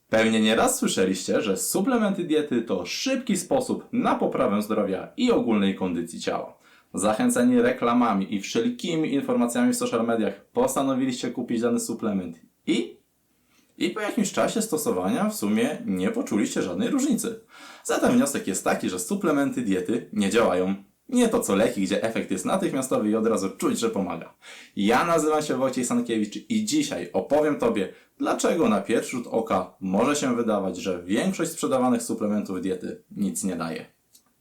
Pewnie nieraz słyszeliście, że suplementy diety to szybki sposób na poprawę zdrowia i ogólnej kondycji ciała. Zachęceni reklamami i wszelkimi informacjami w social mediach postanowiliście kupić dany suplement i po jakimś czasie stosowania w sumie nie poczuliście żadnej różnicy. Zatem wniosek jest taki, że suplementy diety nie działają. Nie to co leki, gdzie efekt jest natychmiastowy i od razu czuć, że pomaga. Ja nazywam się Wojciech Sankiewicz i dzisiaj opowiem Tobie, dlaczego na pierwszy rzut oka może się wydawać, że większość sprzedawanych suplementów diety nic nie daje.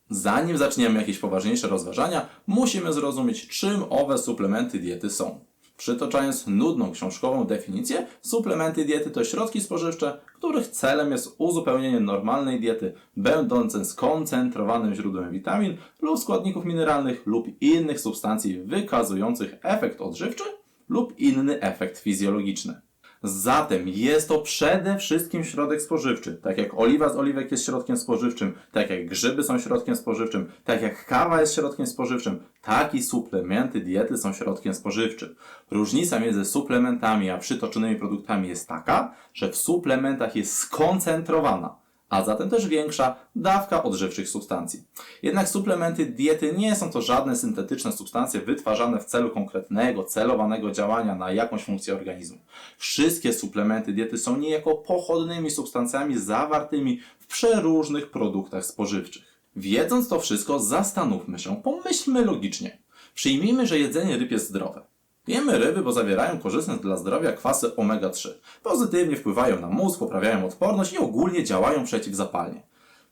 Zanim zaczniemy jakieś poważniejsze rozważania, musimy zrozumieć, czym owe suplementy diety są. Przytaczając nudną książkową definicję, suplementy diety to środki spożywcze, których celem jest uzupełnienie normalnej diety, będące skoncentrowanym źródłem witamin lub składników mineralnych lub innych substancji wykazujących efekt odżywczy lub inny efekt fizjologiczny. Zatem jest to przede wszystkim środek spożywczy, tak jak oliwa z oliwek jest środkiem spożywczym, tak jak grzyby są środkiem spożywczym, tak jak kawa jest środkiem spożywczym, tak i suplementy diety są środkiem spożywczym. Różnica między suplementami a przytoczonymi produktami jest taka, że w suplementach jest skoncentrowana, a zatem też większa dawka odżywczych substancji. Jednak suplementy diety nie są to żadne syntetyczne substancje wytwarzane w celu konkretnego, celowanego działania na jakąś funkcję organizmu. Wszystkie suplementy diety są niejako pochodnymi substancjami zawartymi w przeróżnych produktach spożywczych. Wiedząc to wszystko, zastanówmy się, pomyślmy logicznie. Przyjmijmy, że jedzenie ryb jest zdrowe. Jemy ryby, bo zawierają korzystne dla zdrowia kwasy omega-3. Pozytywnie wpływają na mózg, poprawiają odporność i ogólnie działają przeciwzapalnie.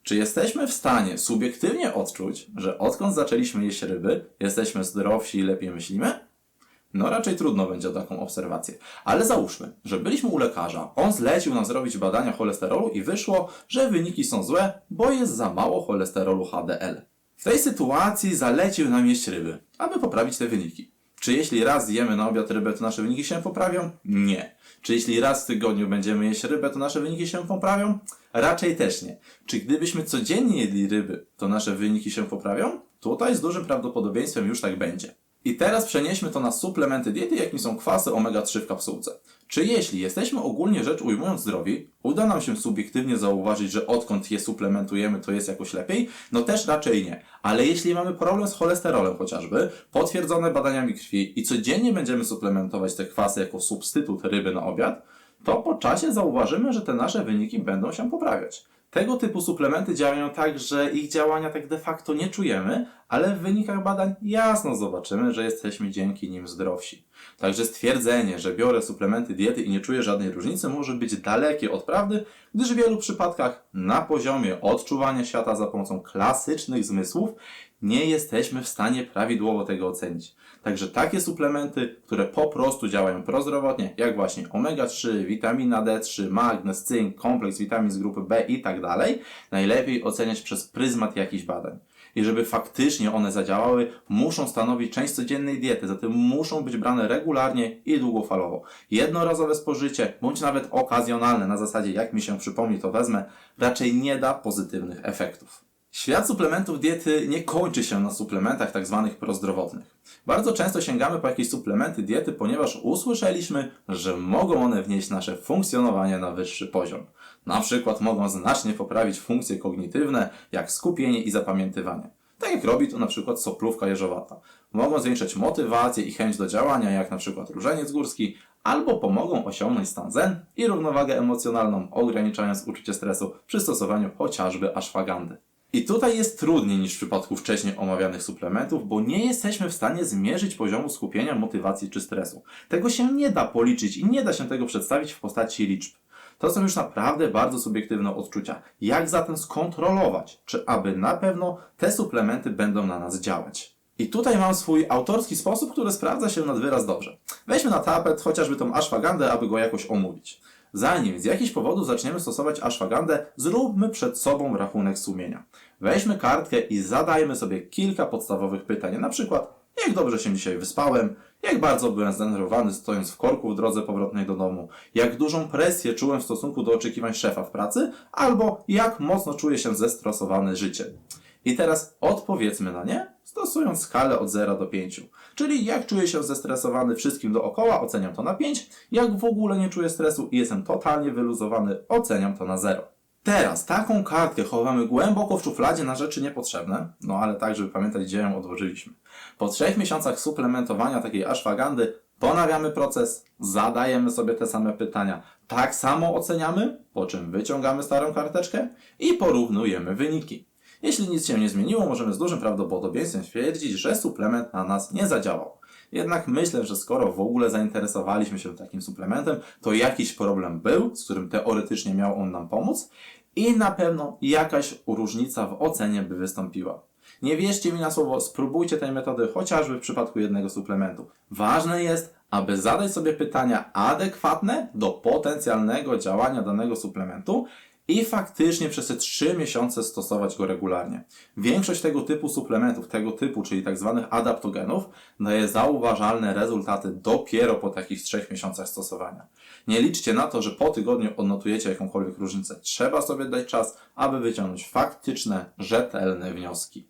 Czy jesteśmy w stanie subiektywnie odczuć, że odkąd zaczęliśmy jeść ryby, jesteśmy zdrowsi i lepiej myślimy? No raczej trudno będzie o taką obserwację. Ale załóżmy, że byliśmy u lekarza, on zlecił nam zrobić badania cholesterolu i wyszło, że wyniki są złe, bo jest za mało cholesterolu HDL. W tej sytuacji zalecił nam jeść ryby, aby poprawić te wyniki. Czy jeśli raz zjemy na obiad rybę, to nasze wyniki się poprawią? Nie. Czy jeśli raz w tygodniu będziemy jeść rybę, to nasze wyniki się poprawią? Raczej też nie. Czy gdybyśmy codziennie jedli ryby, to nasze wyniki się poprawią? Tutaj z dużym prawdopodobieństwem już tak będzie. I teraz przenieśmy to na suplementy diety, jakim są kwasy omega-3 w kapsułce. Czy jeśli jesteśmy ogólnie rzecz ujmując zdrowi, uda nam się subiektywnie zauważyć, że odkąd je suplementujemy, to jest jakoś lepiej? No też raczej nie. Ale jeśli mamy problem z cholesterolem chociażby, potwierdzone badaniami krwi i codziennie będziemy suplementować te kwasy jako substytut ryby na obiad, to po czasie zauważymy, że te nasze wyniki będą się poprawiać. Tego typu suplementy działają tak, że ich działania tak de facto nie czujemy, ale w wynikach badań jasno zobaczymy, że jesteśmy dzięki nim zdrowsi. Także stwierdzenie, że biorę suplementy diety i nie czuję żadnej różnicy, może być dalekie od prawdy, gdyż w wielu przypadkach na poziomie odczuwania świata za pomocą klasycznych zmysłów nie jesteśmy w stanie prawidłowo tego ocenić. Także takie suplementy, które po prostu działają prozdrowotnie, jak właśnie omega-3, witamina D3, magnez, cynk, kompleks witamin z grupy B i tak dalej, najlepiej oceniać przez pryzmat jakichś badań. I żeby faktycznie one zadziałały, muszą stanowić część codziennej diety, zatem muszą być brane regularnie i długofalowo. Jednorazowe spożycie, bądź nawet okazjonalne, na zasadzie jak mi się przypomni to wezmę, raczej nie da pozytywnych efektów. Świat suplementów diety nie kończy się na suplementach tzw. prozdrowotnych. Bardzo często sięgamy po jakieś suplementy diety, ponieważ usłyszeliśmy, że mogą one wnieść nasze funkcjonowanie na wyższy poziom. Na przykład mogą znacznie poprawić funkcje kognitywne, jak skupienie i zapamiętywanie. Tak jak robi to na przykład soplówka jeżowata. Mogą zwiększać motywację i chęć do działania, jak na przykład różeniec górski, albo pomogą osiągnąć stan zen i równowagę emocjonalną, ograniczając uczucie stresu przy stosowaniu chociażby ashwagandy. I tutaj jest trudniej niż w przypadku wcześniej omawianych suplementów, bo nie jesteśmy w stanie zmierzyć poziomu skupienia, motywacji czy stresu. Tego się nie da policzyć i nie da się tego przedstawić w postaci liczb. To są już naprawdę bardzo subiektywne odczucia. Jak zatem skontrolować, czy aby na pewno te suplementy będą na nas działać? I tutaj mam swój autorski sposób, który sprawdza się nad wyraz dobrze. Weźmy na tapet chociażby tą ashwagandę, aby go jakoś omówić. Zanim z jakichś powodów zaczniemy stosować ashwagandę, zróbmy przed sobą rachunek sumienia. Weźmy kartkę i zadajmy sobie kilka podstawowych pytań, na przykład jak dobrze się dzisiaj wyspałem, jak bardzo byłem zdenerwowany stojąc w korku w drodze powrotnej do domu, jak dużą presję czułem w stosunku do oczekiwań szefa w pracy, albo jak mocno czuję się zestresowany życiem. I teraz odpowiedzmy na nie stosując skalę od 0 do 5. Czyli jak czuję się zestresowany wszystkim dookoła, oceniam to na 5, jak w ogóle nie czuję stresu i jestem totalnie wyluzowany, oceniam to na 0. Teraz taką kartkę chowamy głęboko w szufladzie na rzeczy niepotrzebne, no ale tak, żeby pamiętać, gdzie ją odłożyliśmy. Po 3 miesiącach suplementowania takiej ashwagandy ponawiamy proces, zadajemy sobie te same pytania, tak samo oceniamy, po czym wyciągamy starą karteczkę i porównujemy wyniki. Jeśli nic się nie zmieniło, możemy z dużym prawdopodobieństwem stwierdzić, że suplement na nas nie zadziałał. Jednak myślę, że skoro w ogóle zainteresowaliśmy się takim suplementem, to jakiś problem był, z którym teoretycznie miał on nam pomóc i na pewno jakaś różnica w ocenie by wystąpiła. Nie wierzcie mi na słowo, spróbujcie tej metody chociażby w przypadku jednego suplementu. Ważne jest, aby zadać sobie pytania adekwatne do potencjalnego działania danego suplementu i faktycznie przez te 3 miesiące stosować go regularnie. Większość tego typu suplementów, czyli tak zwanych adaptogenów, daje zauważalne rezultaty dopiero po takich 3 miesiącach stosowania. Nie liczcie na to, że po tygodniu odnotujecie jakąkolwiek różnicę. Trzeba sobie dać czas, aby wyciągnąć faktyczne, rzetelne wnioski.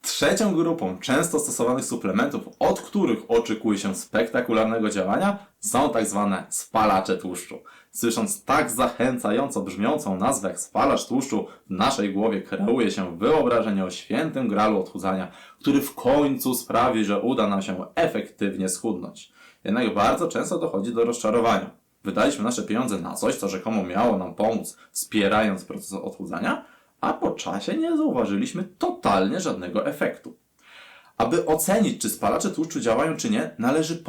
Trzecią grupą często stosowanych suplementów, od których oczekuje się spektakularnego działania, są tak zwane spalacze tłuszczu. Słysząc tak zachęcająco brzmiącą nazwę jak spalacz tłuszczu, w naszej głowie kreuje się wyobrażenie o świętym gralu odchudzania, który w końcu sprawi, że uda nam się efektywnie schudnąć. Jednak bardzo często dochodzi do rozczarowania. Wydaliśmy nasze pieniądze na coś, co rzekomo miało nam pomóc, wspierając proces odchudzania, a po czasie nie zauważyliśmy totalnie żadnego efektu. Aby ocenić, czy spalacze tłuszczu działają, czy nie, należy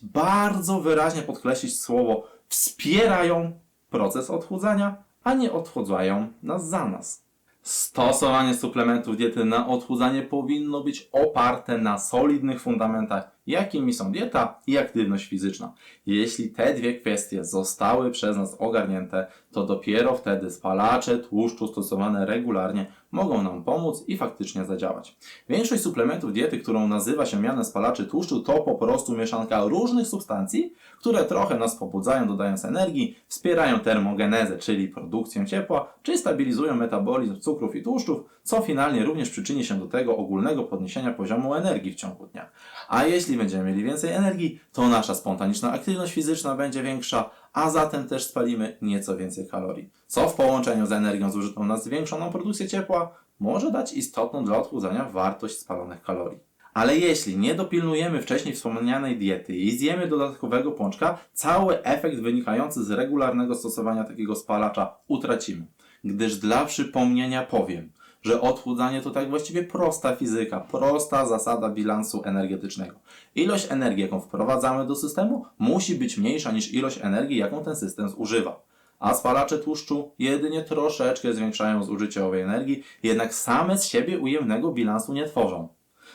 bardzo wyraźnie podkreślić słowo wspierają proces odchudzania, a nie odchudzają nas za nas. Stosowanie suplementów diety na odchudzanie powinno być oparte na solidnych fundamentach, jakimi są dieta i aktywność fizyczna. Jeśli te dwie kwestie zostały przez nas ogarnięte, to dopiero wtedy spalacze tłuszczu stosowane regularnie mogą nam pomóc i faktycznie zadziałać. Większość suplementów diety, którą nazywa się mianem spalaczy tłuszczu, to po prostu mieszanka różnych substancji, które trochę nas pobudzają, dodając energii, wspierają termogenezę, czyli produkcję ciepła, czy stabilizują metabolizm cukrów i tłuszczów, co finalnie również przyczyni się do tego ogólnego podniesienia poziomu energii w ciągu dnia. A jeśli będziemy mieli więcej energii, to nasza spontaniczna aktywność fizyczna będzie większa, a zatem też spalimy nieco więcej kalorii. Co w połączeniu z energią zużytą na zwiększoną produkcję ciepła może dać istotną dla odchudzania wartość spalonych kalorii. Ale jeśli nie dopilnujemy wcześniej wspomnianej diety i zjemy dodatkowego pączka, cały efekt wynikający z regularnego stosowania takiego spalacza utracimy. Gdyż dla przypomnienia powiem, że odchudzanie to tak właściwie prosta fizyka, prosta zasada bilansu energetycznego. Ilość energii, jaką wprowadzamy do systemu, musi być mniejsza niż ilość energii, jaką ten system zużywa. A spalacze tłuszczu jedynie troszeczkę zwiększają zużycie owej energii, jednak same z siebie ujemnego bilansu nie tworzą.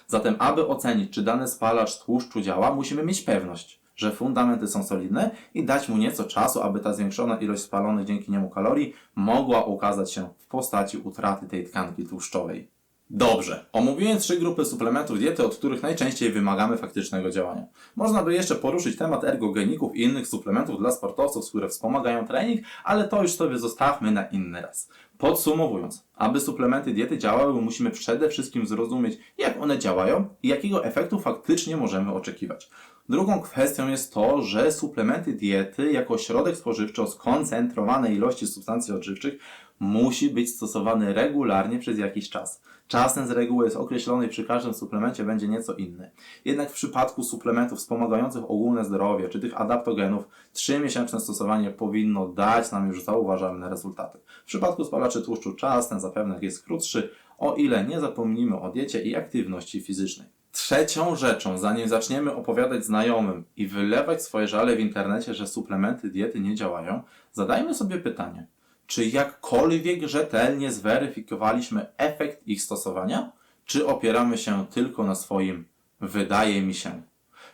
Zatem, aby ocenić, czy dany spalacz tłuszczu działa, musimy mieć pewność, że fundamenty są solidne i dać mu nieco czasu, aby ta zwiększona ilość spalonych dzięki niemu kalorii mogła ukazać się w postaci utraty tej tkanki tłuszczowej. Dobrze, omówiłem 3 grupy suplementów diety, od których najczęściej wymagamy faktycznego działania. Można by jeszcze poruszyć temat ergogeników i innych suplementów dla sportowców, które wspomagają trening, ale to już sobie zostawmy na inny raz. Podsumowując, aby suplementy diety działały, musimy przede wszystkim zrozumieć, jak one działają i jakiego efektu faktycznie możemy oczekiwać. Drugą kwestią jest to, że suplementy diety jako środek spożywczy o skoncentrowanej ilości substancji odżywczych musi być stosowany regularnie przez jakiś czas. Czas ten z reguły jest określony i przy każdym suplemencie będzie nieco inny. Jednak w przypadku suplementów wspomagających ogólne zdrowie czy tych adaptogenów 3-miesięczne stosowanie powinno dać nam już zauważalne rezultaty. W przypadku spalaczy tłuszczu czas ten zapewne jest krótszy, o ile nie zapomnimy o diecie i aktywności fizycznej. Trzecią rzeczą, zanim zaczniemy opowiadać znajomym i wylewać swoje żale w internecie, że suplementy diety nie działają, zadajmy sobie pytanie, czy jakkolwiek rzetelnie zweryfikowaliśmy efekt ich stosowania, czy opieramy się tylko na swoim wydaje mi się.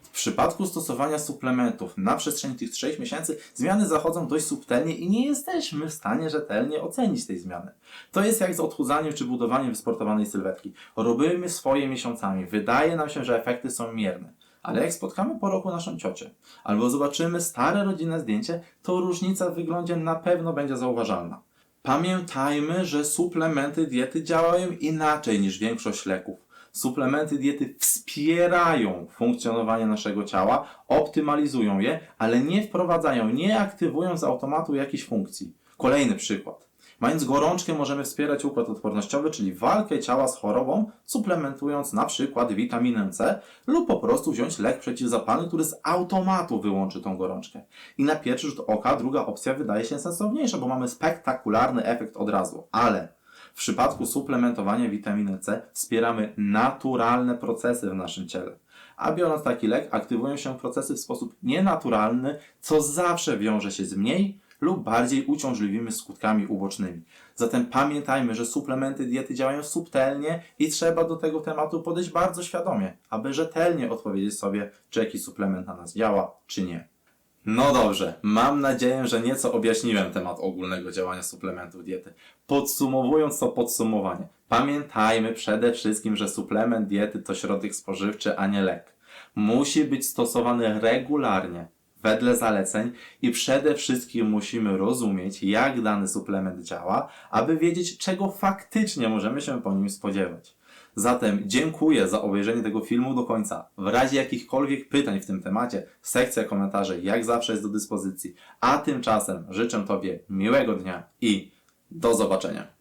W przypadku stosowania suplementów na przestrzeni tych 3 miesięcy zmiany zachodzą dość subtelnie i nie jesteśmy w stanie rzetelnie ocenić tej zmiany. To jest jak z odchudzaniem czy budowaniem wysportowanej sylwetki. Robimy swoje miesiącami, wydaje nam się, że efekty są mierne. Ale jak spotkamy po roku naszą ciocię, albo zobaczymy stare rodzinne zdjęcie, to różnica w wyglądzie na pewno będzie zauważalna. Pamiętajmy, że suplementy diety działają inaczej niż większość leków. Suplementy diety wspierają funkcjonowanie naszego ciała, optymalizują je, ale nie wprowadzają, nie aktywują z automatu jakichś funkcji. Kolejny przykład. Mając gorączkę możemy wspierać układ odpornościowy, czyli walkę ciała z chorobą, suplementując na przykład witaminę C lub po prostu wziąć lek przeciwzapalny, który z automatu wyłączy tą gorączkę. I na pierwszy rzut oka druga opcja wydaje się sensowniejsza, bo mamy spektakularny efekt od razu. Ale w przypadku suplementowania witaminy C wspieramy naturalne procesy w naszym ciele. A biorąc taki lek, aktywują się procesy w sposób nienaturalny, co zawsze wiąże się z mniej lub bardziej uciążliwymi skutkami ubocznymi. Zatem pamiętajmy, że suplementy diety działają subtelnie i trzeba do tego tematu podejść bardzo świadomie, aby rzetelnie odpowiedzieć sobie, czy jakiś suplement na nas działa, czy nie. No dobrze, mam nadzieję, że nieco objaśniłem temat ogólnego działania suplementów diety. Podsumowując to podsumowanie, pamiętajmy przede wszystkim, że suplement diety to środek spożywczy, a nie lek. Musi być stosowany regularnie, wedle zaleceń i przede wszystkim musimy rozumieć, jak dany suplement działa, aby wiedzieć, czego faktycznie możemy się po nim spodziewać. Zatem dziękuję za obejrzenie tego filmu do końca. W razie jakichkolwiek pytań w tym temacie, sekcja komentarzy jak zawsze jest do dyspozycji. A tymczasem życzę Tobie miłego dnia i do zobaczenia.